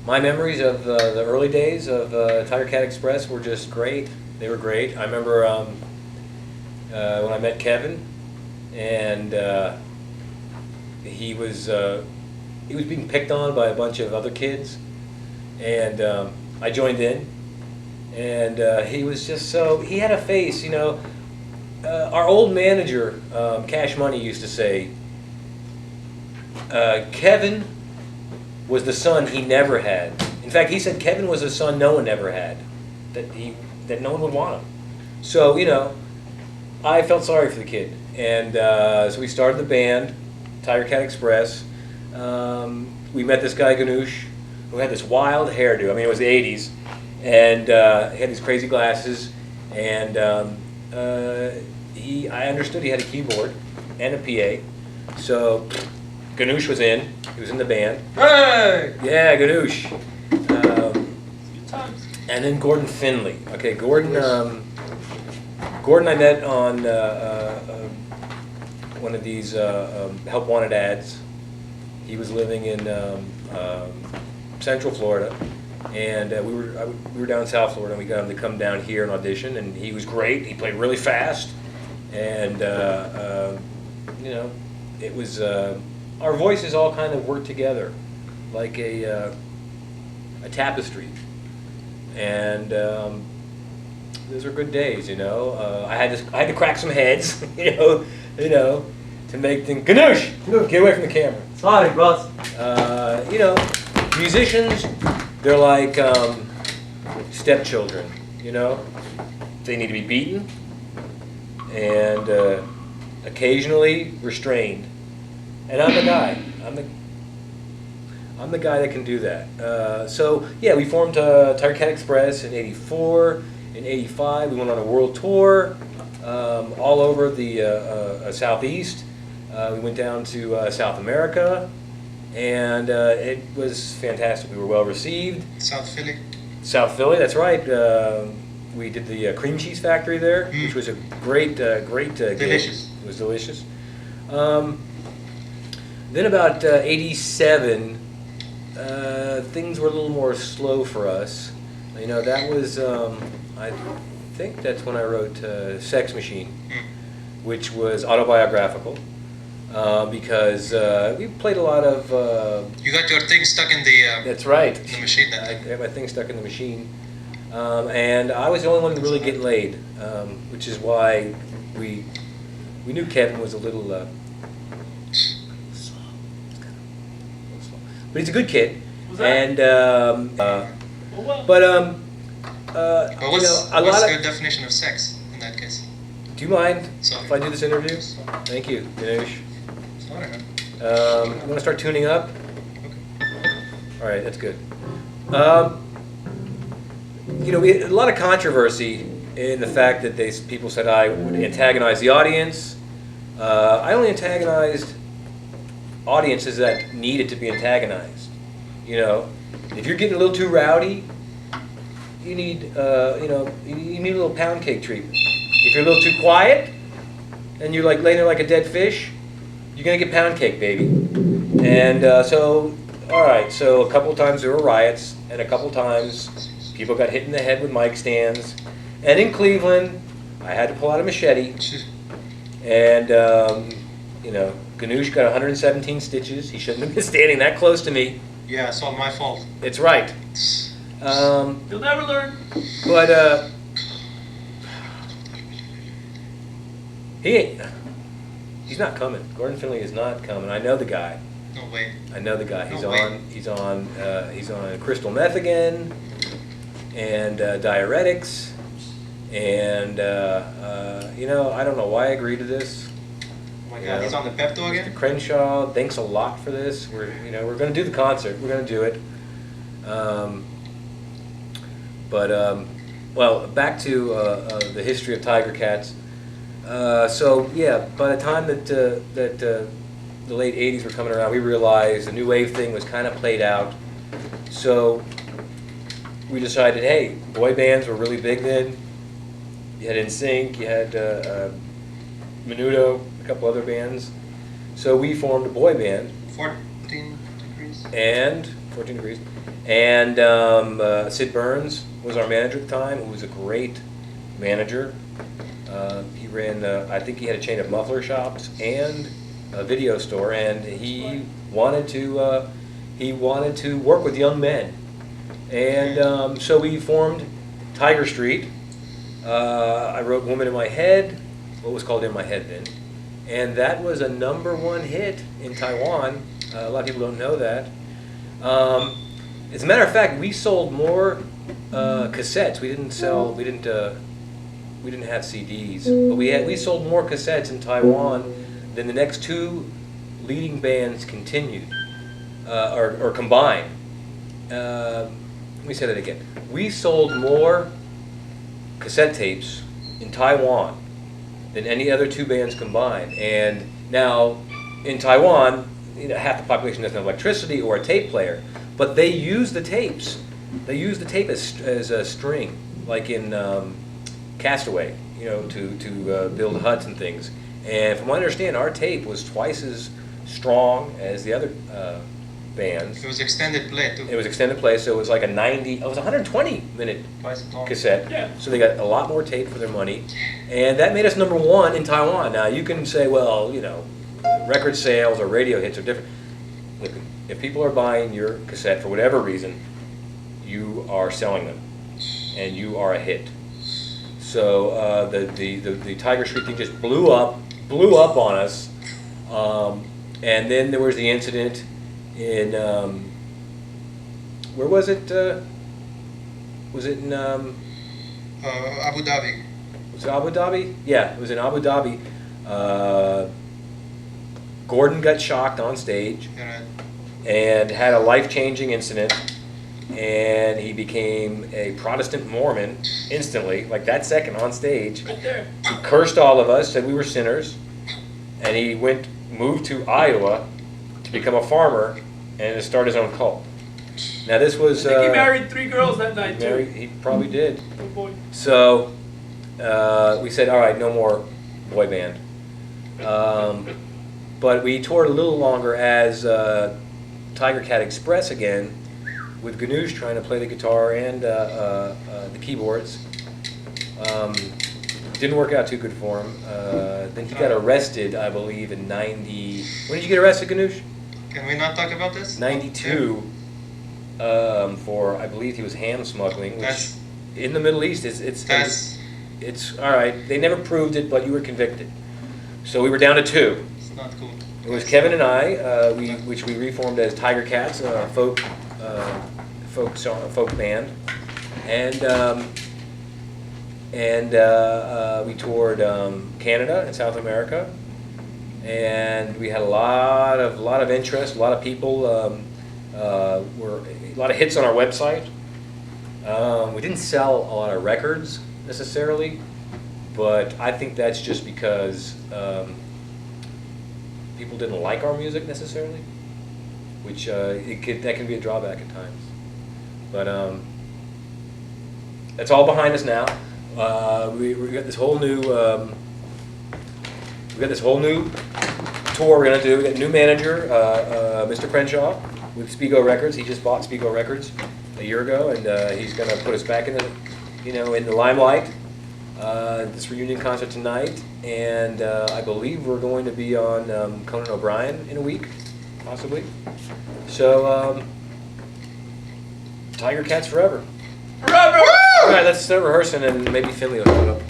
My memories of the early days of Tiger Cat Express were just great. They were great. I remember when I met Kevin, and he was being picked on by a bunch of other kids, and I joined in, and he was just so he had a face, you know. Our old manager, Cash Money, used to say, Kevin was the son he never had. In fact, he said Kevin was a son no one ever had, that no one would want him. So you know, I felt sorry for the kid, and so we started the band, Tiger Cat Express. We met this guy Ganoush, who had this wild hairdo. I mean, it was the '80s, and he had these crazy glasses, and I understood he had a keyboard and a PA. So Ganoush was in. He was in the band. Hey! Yeah, Ganoush. Good times. And then Gordon Finley. Okay, Gordon. Gordon, I met on one of these help wanted ads. He was living in Central Florida, and we were down in South Florida, and we got him to come down here and audition, and he was great. He played really fast, and you know, it was our voices all kind of worked together like a tapestry, and those are good days, you know. I had to crack some heads, you know, to make things. Ganoush, get away from the camera. Sorry, boss. You know, musicians, they're like stepchildren, you know. They need to be beaten and occasionally restrained. And I'm the guy. I'm the guy that can do that. So yeah, we formed Tiger Cat Express in '84. In '85, we went on a world tour all over the Southeast. We went down to South America, and it was fantastic. We were well received. South Philly. South Philly, that's right. We did the cream cheese factory there, which was a great gig. Delicious. It was delicious. Then about '87, things were a little more slow for us. You know, that was, I think that's when I wrote Sex Machine, which was autobiographical, because we played a lot of... You got your thing stuck in the that's right. the machine that I time. had my thing stuck in the machine. And I was the only one really getting laid, which is why we knew Kevin was a little slow. But he's a good kid. What's that? And Well, but But you what's know, a lot your of. definition of sex in that case? Do you mind Sorry. if I do this interview? Thank you, Dinesh. Sorry, man. You want to start tuning up? Okay. All right, that's good. You know, we had a lot of controversy in the fact that people said I would antagonize the audience. I only antagonized audiences that needed to be antagonized. You know, if you're getting a little too rowdy, you need, you need a little pound cake treatment. If you're a little too quiet and you're like laying there like a dead fish, you're gonna get pound cake, baby. And so, all right. So a couple of times there were riots, and a couple of times people got hit in the head with mic stands. And in Cleveland, I had to pull out a machete. And you know, Ganoush got 117 stitches. He shouldn't have been standing that close to me. Yeah, it's all my fault. It's right. you'll never learn. But he's not coming. Gordon Finley is not coming. I know the guy. No way. I know the guy. No way. He's on crystal meth again, and diuretics, and you know, I don't know why I agreed to this. Oh my You God, know, he's on the Pepto Mr. again? Crenshaw, thanks a lot for this. We're going to do the concert. We're going to do it. Well, back to the history of Tiger Cats. So yeah, by the time that the late '80s were coming around, we realized the new wave thing was kind of played out. So we decided, hey, boy bands were really big then. You had NSYNC, you had Menudo, a couple other bands. So we formed a boy band, 14 degrees. and 14 degrees. And Sid Burns was our manager at the time, who was a great manager. He ran, I think he had a chain of muffler shops and a video store, and he wanted to work with young men. And so we formed Tiger Street. I wrote Woman in My Head, what was called In My Head then. And that was a #1 hit in Taiwan. A lot of people don't know that. As a matter of fact, we sold more cassettes. We didn't have CDs, but we sold more cassettes in Taiwan than the next two leading bands continued or combined. Let me say that again. We sold more cassette tapes in Taiwan than any other two bands combined. And now, in Taiwan, half the population doesn't have electricity or a tape player, but they use the tapes. They use the tape as a string, like in Castaway, to build huts and things. And from what I understand, our tape was twice as strong as the other bands. It was extended play too. It was extended play, so it was like a 120-minute Twice as long. cassette. Yeah. So they got a lot more tape for their money, and that made us #1 in Taiwan. Now you can say, well, record sales or radio hits are different. Look, if people are buying your cassette for whatever reason, you are selling them, and you are a hit. So the Tiger Street thing just blew up on us, and then there was the incident in where was it? Was it in Abu Dhabi. was it Abu Dhabi? Yeah, it was in Abu Dhabi. Gordon got shocked on stage Yeah, and had a life-changing incident, and he became a Protestant Mormon instantly, like that second on stage. Right there. He cursed all of us, said we were sinners, and he moved to Iowa to become a farmer and to start his own cult. Now this was I think he married 3 girls that night too. he probably did. Oh boy. So we said, all right, no more boy band. But we toured a little longer as Tiger Cat Express again, with Ganush trying to play the guitar and the keyboards. Didn't work out too good for him. Then he got arrested, I believe, in 90. When did you get arrested, Ganush? Can we not talk about this? 92. For, I believe he was ham smuggling, which That's- in the Middle East it's all right. They never proved it, but you were convicted. So we were down to 2. It's not cool. It was Kevin and I, which we reformed as Tiger Cats, folk band, and we toured Canada and South America, and we had a lot of interest. A lot of people were a lot of hits on our website. We didn't sell a lot of records necessarily, but I think that's just because people didn't like our music necessarily, which that can be a drawback at times. But that's all behind us now. We got this whole new tour we're gonna do. We got a new manager, Mr. Crenshaw, with Spigo Records. He just bought Spigo Records a year ago, and he's gonna put us back in the limelight. This reunion concert tonight, and I believe we're going to be on Conan O'Brien in a week, possibly. So, Tiger Cats forever. Forever! All right, let's start rehearsing, and maybe Finley will show up.